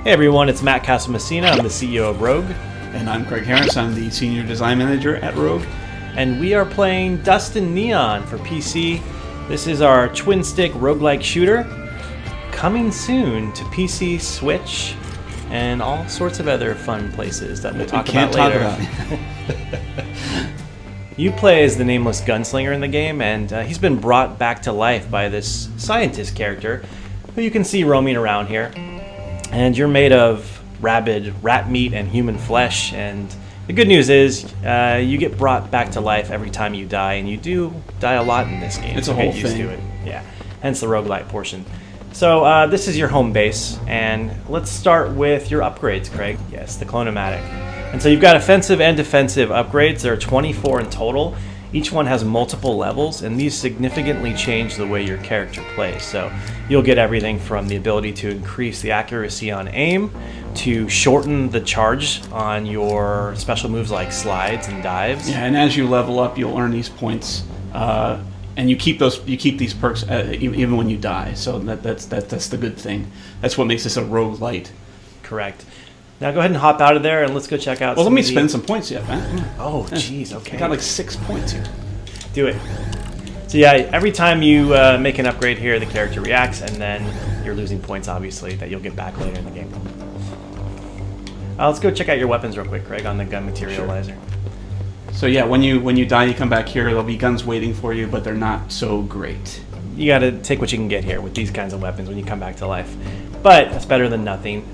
Hey everyone, it's Matt Casamassina. I'm the CEO of Rogue. And I'm Craig Harris. I'm the Senior Design Manager at Rogue. And we are playing Dust and Neon for PC. This is our twin-stick roguelike shooter. Coming soon to PC, Switch, and all sorts of other fun places that we'll talk about later. You play as the nameless gunslinger in the game, and he's been brought back to life by this scientist character who you can see roaming around here. And you're made of rabid rat meat and human flesh, and the good news is you get brought back to life every time you die, and you do die a lot in this game. It's a whole get used thing. to it. Yeah, hence the roguelite portion. So this is your home base, and let's start with your upgrades, Craig. Yes, the Clonomatic. And so you've got offensive and defensive upgrades. There are 24 in total. Each one has multiple levels, and these significantly change the way your character plays. So you'll get everything from the ability to increase the accuracy on aim, to shorten the charge on your special moves like slides and dives. Yeah, and as you level up, you'll earn these points, and you keep these perks even when you die. So that's the good thing. That's what makes this a rogue-lite. Correct. Now go ahead and hop out of there and let's go check out. Well, let me spend some points yet, man. Oh, jeez. Okay. I got like 6 points here. Do it. So yeah, every time you make an upgrade here, the character reacts, and then you're losing points, obviously, that you'll get back later in the game. Let's go check out your weapons real quick, Craig, on the gun materializer. Sure. So yeah, when you die, you come back here. There'll be guns waiting for you, but they're not so great. You got to take what you can get here with these kinds of weapons when you come back to life. But it's better than nothing.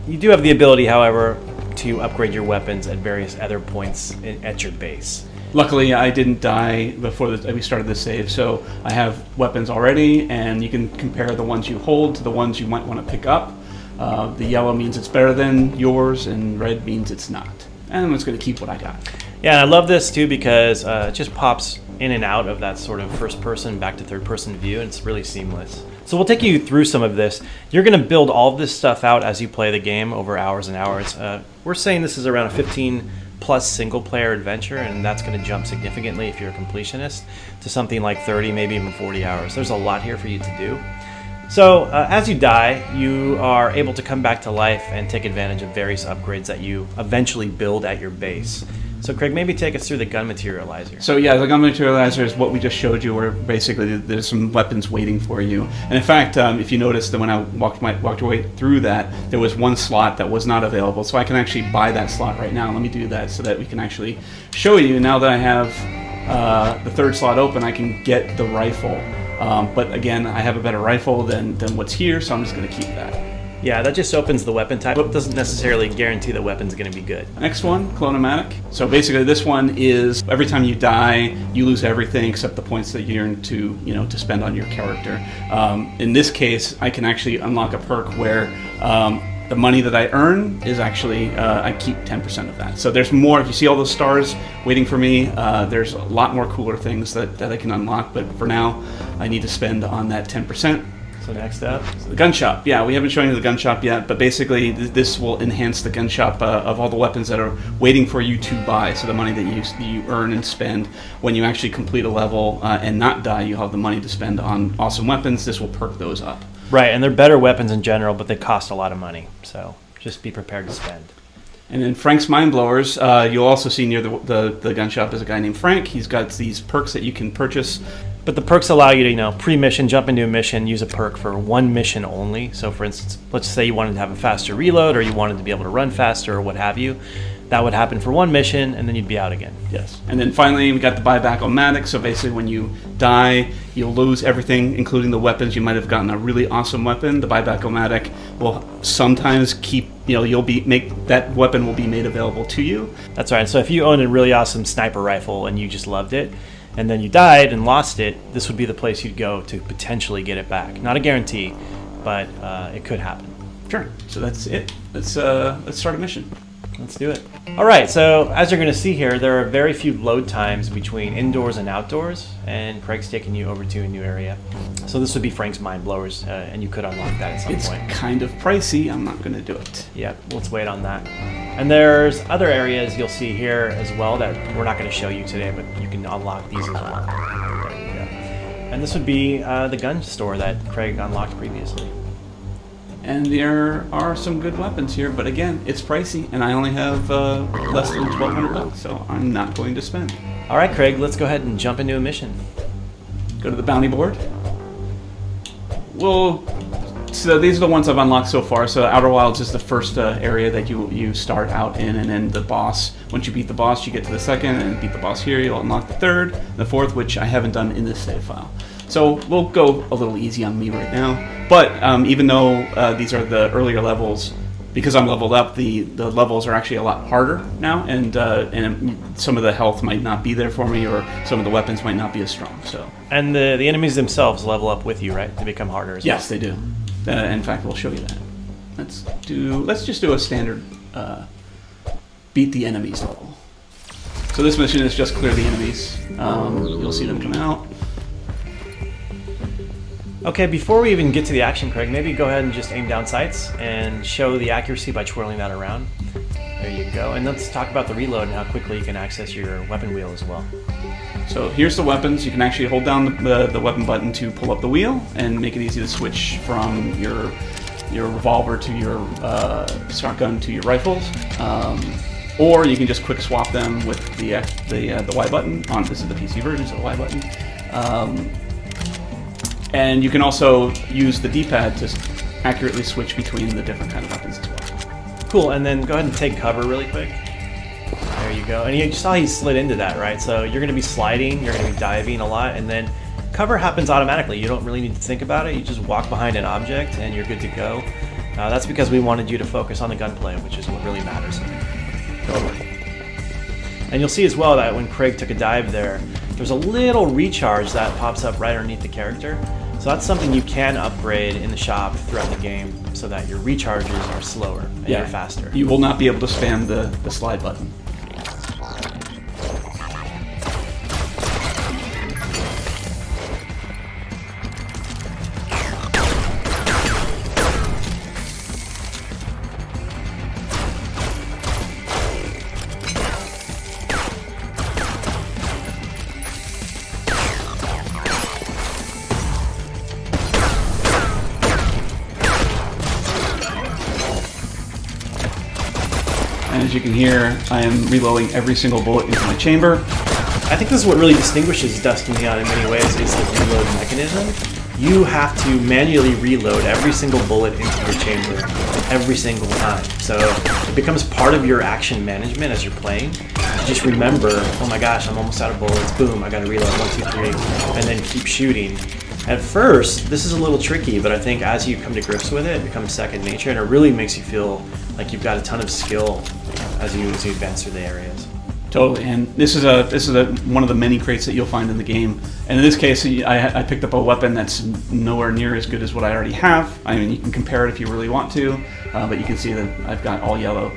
You do have the ability, however, to upgrade your weapons at various other points at your base. Luckily, I didn't die before we started this save, so I have weapons already, and you can compare the ones you hold to the ones you might want to pick up. The yellow means it's better than yours, and red means it's not. And I'm just going to keep what I got. Yeah, and I love this too because it just pops in and out of that sort of first-person back to third-person view, and it's really seamless. So we'll take you through some of this. You're going to build all of this stuff out as you play the game over hours and hours. We're saying this is around a 15-plus single-player adventure, and that's going to jump significantly if you're a completionist to something like 30, maybe even 40 hours. There's a lot here for you to do. So as you die, you are able to come back to life and take advantage of various upgrades that you eventually build at your base. So Craig, maybe take us through the gun materializer. So yeah, the gun materializer is what we just showed you, where basically there's some weapons waiting for you. And in fact, if you noticed that when I walked your way through that, there was one slot that was not available. So I can actually buy that slot right now. Let me do that so that we can actually show you. Now that I have the third slot open, I can get the rifle. But again, I have a better rifle than what's here, so I'm just going to keep that. Yeah, that just opens the weapon type. It doesn't necessarily guarantee the weapon's going to be good. Next one, Clonomatic. So basically this one is every time you die, you lose everything except the points that you earn to spend on your character. In this case, I can actually unlock a perk where the money that I earn is actually, I keep 10% of that. So there's more. If you see all those stars waiting for me, there's a lot more cooler things that I can unlock. But for now, I need to spend on that 10%. So next up? So the gun shop. Yeah, we haven't shown you the gun shop yet, but basically this will enhance the gun shop of all the weapons that are waiting for you to buy. So the money that you earn and spend when you actually complete a level and not die, you have the money to spend on awesome weapons. This will perk those up. Right, and they're better weapons in general, but they cost a lot of money. So just be prepared to spend. And then Frank's Mind Blowers, you'll also see near the gun shop is a guy named Frank. He's got these perks that you can purchase. But the perks allow you to, pre-mission, jump into a mission, use a perk for one mission only. So for instance, let's say you wanted to have a faster reload, or you wanted to be able to run faster, or what have you. That would happen for one mission, and then you'd be out again. Yes. And then finally, we got the buyback-o-matic. So basically, when you die, you'll lose everything, including the weapons. You might have gotten a really awesome weapon. The buyback-o-matic will sometimes keep, that weapon will be made available to you. That's right. So if you own a really awesome sniper rifle and you just loved it, and then you died and lost it, this would be the place you'd go to potentially get it back. Not a guarantee, but it could happen. Sure. So that's it. Let's start a mission. Let's do it. All right, so as you're going to see here, there are very few load times between indoors and outdoors, and Craig's taking you over to a new area. So this would be Frank's Mind Blowers, and you could unlock that at some point. It's kind of pricey. I'm not going to do it. Yeah, let's wait on that. And there's other areas you'll see here as well that we're not going to show you today, but you can unlock these as well. There you go. And this would be the gun store that Craig unlocked previously. And there are some good weapons here, but again, it's pricey, and I only have less than $1,200, so I'm not going to spend. All right, Craig, let's go ahead and jump into a mission. Go to the bounty board. So these are the ones I've unlocked so far. So Outer Wilds is the first area that you start out in, and then the boss. Once you beat the boss, you get to the second, and beat the boss here, you'll unlock the third, the fourth, which I haven't done in this save file. So we'll go a little easy on me right now. But even though these are the earlier levels, because I'm leveled up, the levels are actually a lot harder now, and some of the health might not be there for me, or some of the weapons might not be as strong. So. And the enemies themselves level up with you, right? They become harder as well. Yes, they do. In fact, we'll show you that. Let's just do a standard beat the enemies level. So this mission is just clear the enemies. You'll see them come out. Okay, before we even get to the action, Craig, maybe go ahead and just aim down sights and show the accuracy by twirling that around. There you go. And let's talk about the reload and how quickly you can access your weapon wheel as well. So here's the weapons. You can actually hold down the weapon button to pull up the wheel and make it easy to switch from your revolver to your shotgun to your rifles. Or you can just quick swap them with the Y button. This is the PC version, so the Y button. And you can also use the D-pad to accurately switch between the different kind of weapons as well. Cool, and then go ahead and take cover really quick. There you go. And you saw he slid into that, right? So you're going to be sliding, you're going to be diving a lot, and then cover happens automatically. You don't really need to think about it. You just walk behind an object and you're good to go. That's because we wanted you to focus on the gunplay, which is what really matters. Totally. And you'll see as well that when Craig took a dive there's a little recharge that pops up right underneath the character. So that's something you can upgrade in the shop throughout the game so that your recharges are slower and you're faster. You will not be able to spam the slide button. And as you can hear, I am reloading every single bullet into my chamber. I think this is what really distinguishes Dust and Beyond in many ways is the reload mechanism. You have to manually reload every single bullet into your chamber every single time. So it becomes part of your action management as you're playing. You just remember, oh my gosh, I'm almost out of bullets. Boom, I gotta reload 1, 2, 3, and then keep shooting. At first, this is a little tricky, but I think as you come to grips with it, it becomes second nature, and it really makes you feel like you've got a ton of skill as you advance through the areas. Totally, and this is one of the many crates that you'll find in the game. And in this case, I picked up a weapon that's nowhere near as good as what I already have. I mean, you can compare it if you really want to, but you can see that I've got all yellow.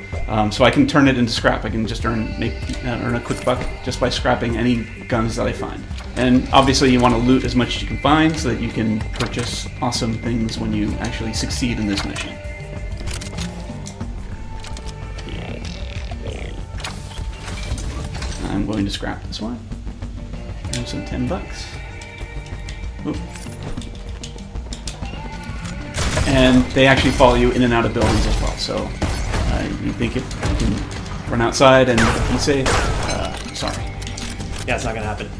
So I can turn it into scrap. I can just earn a quick buck just by scrapping any guns that I find. And obviously, you want to loot as much as you can find so that you can purchase awesome things when you actually succeed in this mission. I'm going to scrap this one. And some $10. Oop. And they actually follow you in and out of buildings as well. So you think if you can run outside and be safe, sorry. Yeah, it's not going to happen.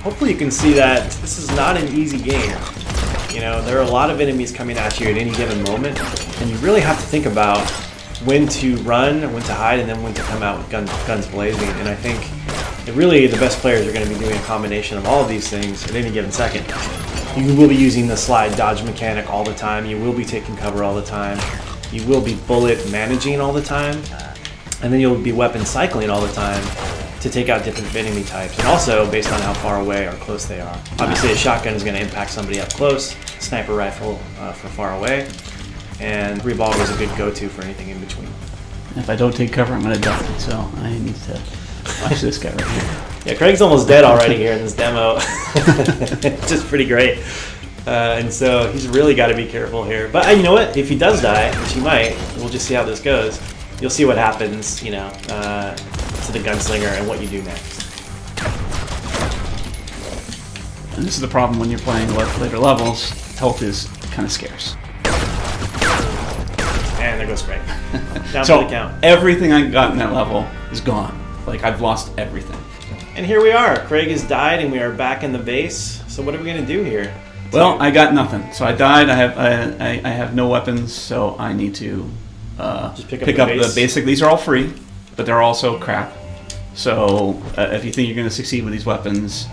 Hopefully you can see that this is not an easy game. You know, there are a lot of enemies coming at you at any given moment, and you really have to think about when to run, when to hide, and then when to come out with guns blazing. And I think that really the best players are going to be doing a combination of all of these things at any given second. You will be using the slide dodge mechanic all the time. You will be taking cover all the time. You will be bullet managing all the time. And then you'll be weapon cycling all the time to take out different enemy types, and also based on how far away or close they are. Obviously, a shotgun is going to impact somebody up close, sniper rifle for far away, and revolver is a good go-to for anything in between. If I don't take cover, I'm going to die, so I need to watch this guy right here. Yeah, Craig's almost dead already here in this demo, which is pretty great. And so he's really got to be careful here. But you know what? If he does die, which he might, we'll just see how this goes. You'll see what happens, you know, to the gunslinger and what you do next. And this is the problem when you're playing later levels. Health is kind of scarce. And there goes Craig. Down So for the count. everything I got in that level is gone. Like, I've lost everything. And here we are. Craig has died, and we are back in the base. So what are we going to do here? Well, I got nothing. So I died. I have no weapons, so I need to Just pick up the basic. These are all free, but they're also crap. So if you think you're going to succeed with these weapons,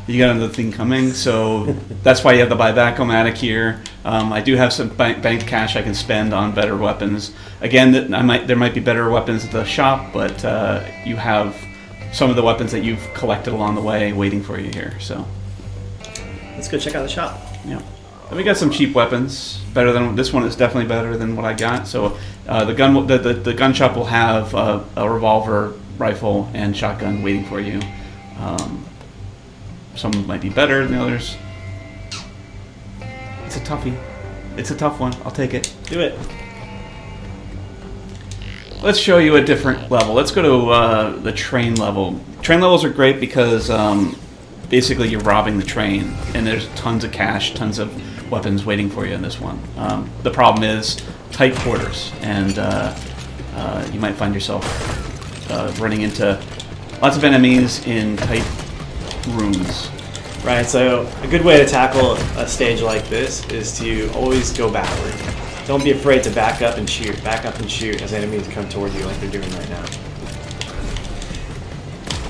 you got another thing coming. So that's why you have the buyback-o-matic here. I do have some banked cash I can spend on better weapons. Again, there might be better weapons at the shop, but you have some of the weapons that you've collected along the way waiting for you here. So let's go check out the shop. yeah, and we got some cheap weapons. Better than this one is definitely better than what I got. So the gun shop will have a revolver, rifle, and shotgun waiting for you. Some might be better than the others. It's a toughie. It's a tough one. I'll take it. Do it. Let's show you a different level. Let's go to the train level. Train levels are great because basically you're robbing the train, and there's tons of cash, tons of weapons waiting for you in this one. The problem is tight quarters, and you might find yourself running into lots of enemies in tight rooms. Right, so a good way to tackle a stage like this is to always go backward. Don't be afraid to back up and shoot as enemies come toward you like they're doing right now.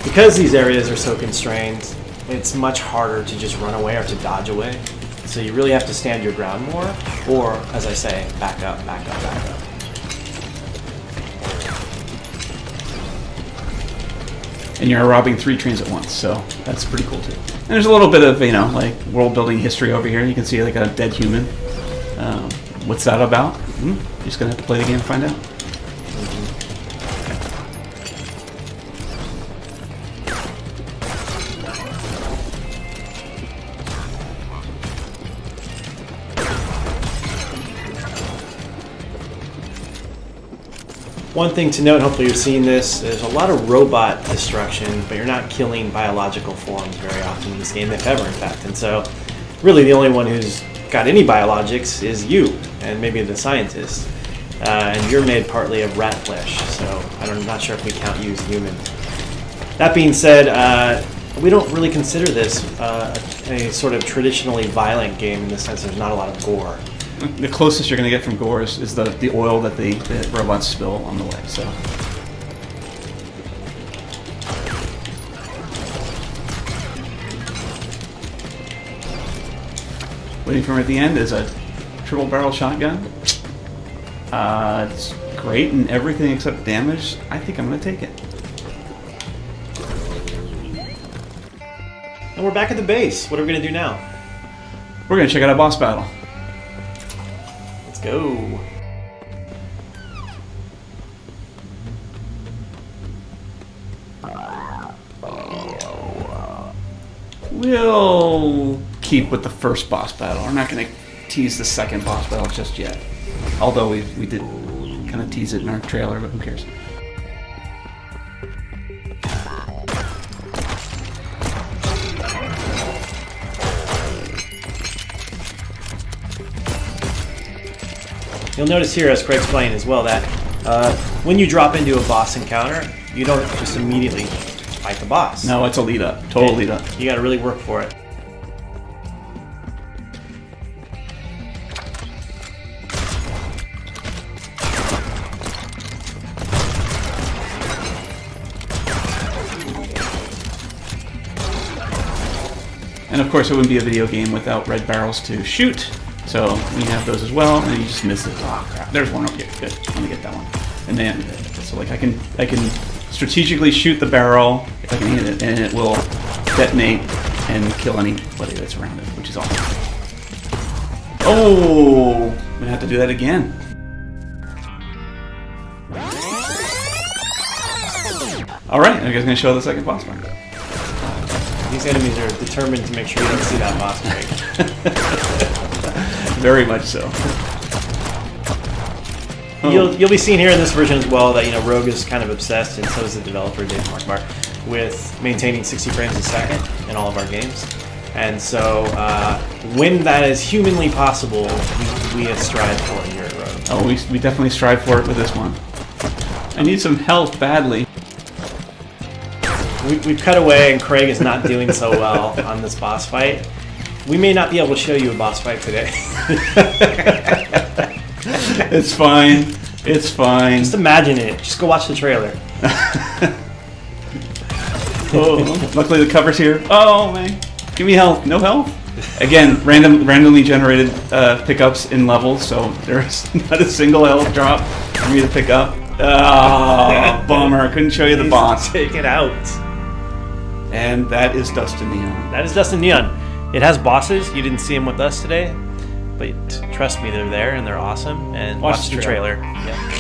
Because these areas are so constrained, it's much harder to just run away or to dodge away. So you really have to stand your ground more, or, as I say, back up, back up, back up. And you're robbing 3 trains at once, so that's pretty cool too. And there's a little bit of, like world building history over here. You can see like a dead human. What's that about? You're just gonna have to play the game and find out. One thing to note, hopefully you've seen this, there's a lot of robot destruction, but you're not killing biological forms very often in this game, if ever, in fact. And so, really the only one who's got any biologics is you, and maybe the scientist. And you're made partly of rat flesh, so I'm not sure if we count you as human. That being said, we don't really consider this a sort of traditionally violent game in the sense there's not a lot of gore. The closest you're going to get from gore is the oil that the robots spill on the way. So, waiting for him at the end is a triple barrel shotgun. It's great in everything except damage. I think I'm going to take it. And we're back at the base. What are we going to do now? We're going to check out a boss battle. Let's go. We'll keep with the first boss battle. We're not going to tease the second boss battle just yet. Although we did kind of tease it in our trailer, but who cares? You'll notice here, as Craig's playing as well, that when you drop into a boss encounter, you don't just immediately fight the boss. No, it's a lead up. Total lead up. You got to really work for it. And of course, it wouldn't be a video game without red barrels to shoot. So we have those as well, and you just miss it. Oh crap! There's one up here. Good. Let me get that one. And then, so like I can strategically shoot the barrel if I can hit it, and it will detonate and kill anybody that's around it, which is awesome. Oh, I'm gonna have to do that again. All right, I guess I'm gonna show the second boss fight. These enemies are determined to make sure you don't see that boss break. Very much so. You'll be seeing here in this version as well that Rogue is kind of obsessed, and so is the developer Dave Markbar, with maintaining 60 frames a second in all of our games. And so when that is humanly possible, we strive for it here at Rogue. Oh, we definitely strive for it with this one. I need some health badly. We've cut away, and Craig is not doing so well on this boss fight. We may not be able to show you a boss fight today. It's fine. It's fine. Just imagine it. Just go watch the trailer. Oh, luckily the cover's here. Oh man, give me health. No health. Again, randomly generated pickups in levels, so there's not a single health drop for me to pick up. Oh, bummer. I couldn't show you the boss. Take it out. And that is Dust and Neon. That is Dust and Neon. It has bosses. You didn't see them with us today, but trust me, they're there and they're awesome. And watch the trailer. Yeah.